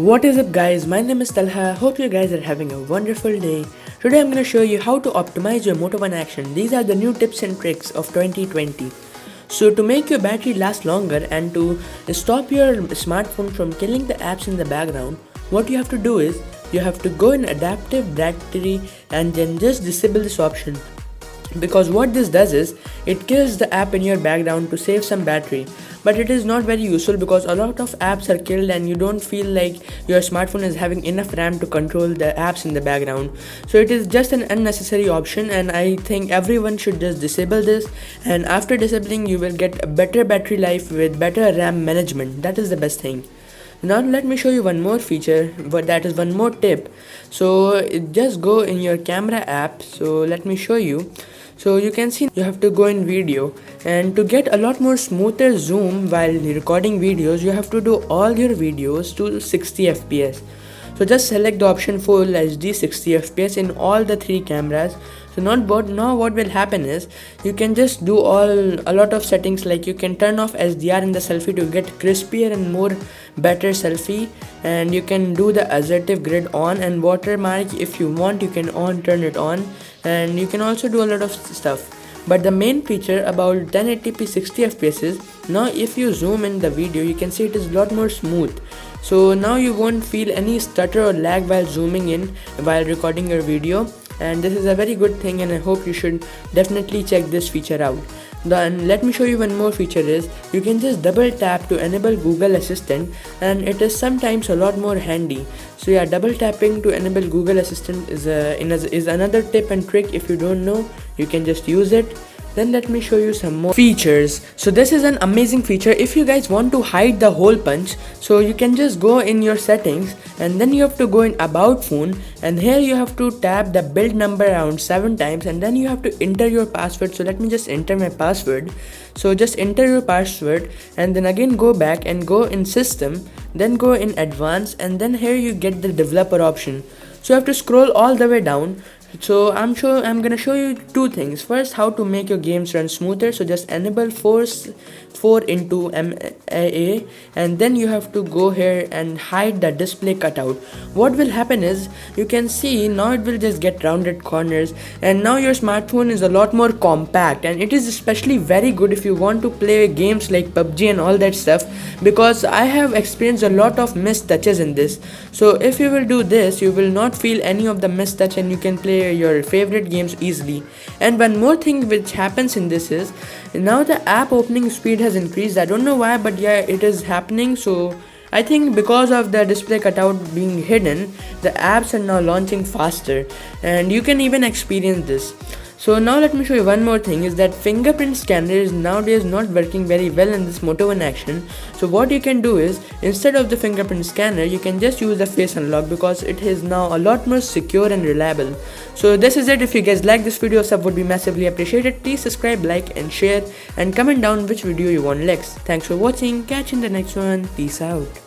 What is up guys, my name is Talha. Hope you guys are having a wonderful day. Today I'm going to show you how to optimize your Moto One action. These are the new tips and tricks of 2020. So to make your battery last longer and to stop your smartphone from killing the apps in the background, what you have to do is you have to go in adaptive battery and then just disable this option. Because what this does is it kills the app in your background to save some battery, but it is not very useful because a lot of apps are killed and you don't feel like your smartphone is having enough RAM to control the apps in the background. So it is just an unnecessary option, and I think everyone should just disable this, and after disabling you will get a better battery life with better RAM management. That is the best thing. Now let me show you one more feature, but that is one more tip. So just go in your camera app. So let me show you. So you can see you have to go in video, and to get a lot more smoother zoom while recording videos, you have to do all your videos to 60 fps. So just select the option full HD 60 fps in all the three cameras. So now what will happen is you can just do a lot of settings, like you can turn off SDR in the selfie to get crispier and more better selfie, and you can do the assertive grid on, and watermark if you want you can turn it on, and you can also do a lot of stuff. But the main feature about 1080p 60 fps is now if you zoom in the video you can see it is a lot more smooth. So now you won't feel any stutter or lag while zooming in while recording your video, and this is a very good thing, and I hope you should definitely check this feature out. Then let me show you one more feature is you can just double tap to enable Google Assistant, and it is sometimes a lot more handy. So yeah, double tapping to enable Google Assistant is another tip and trick. If you don't know, you can just use it. Then let me show you some more features. So this is an amazing feature if you guys want to hide the hole punch. So you can just go in your settings, and then you have to go in about phone, and here you have to tap the build number around 7 times, and then you have to enter your password. So let me just enter my password. So just enter your password, and then again go back and go in system, then go in advanced, and then here you get the developer option. So you have to scroll all the way down. So I'm gonna show you two things. First, how to make your games run smoother. So just enable force 4 into MAA, and then you have to go here and hide the display cutout. What will happen is you can see now it will just get rounded corners, and now your smartphone is a lot more compact, and it is especially very good if you want to play games like PUBG and all that stuff, because I have experienced a lot of missed touches in this. So if you will do this, you will not feel any of the missed touch, and you can play your favorite games easily. And one more thing which happens in this is now the app opening speed has increased. I don't know why, but yeah, it is happening. So I think because of the display cutout being hidden, the apps are now launching faster, and you can even experience this. So now let me show you one more thing is that fingerprint scanner is nowadays not working very well in this Moto One action. So what you can do is instead of the fingerprint scanner you can just use the face unlock, because it is now a lot more secure and reliable. So this is it. If you guys like this video, sub would be massively appreciated. Please subscribe, like and share, and comment down which video you want next. Thanks for watching. Catch you in the next one. Peace out.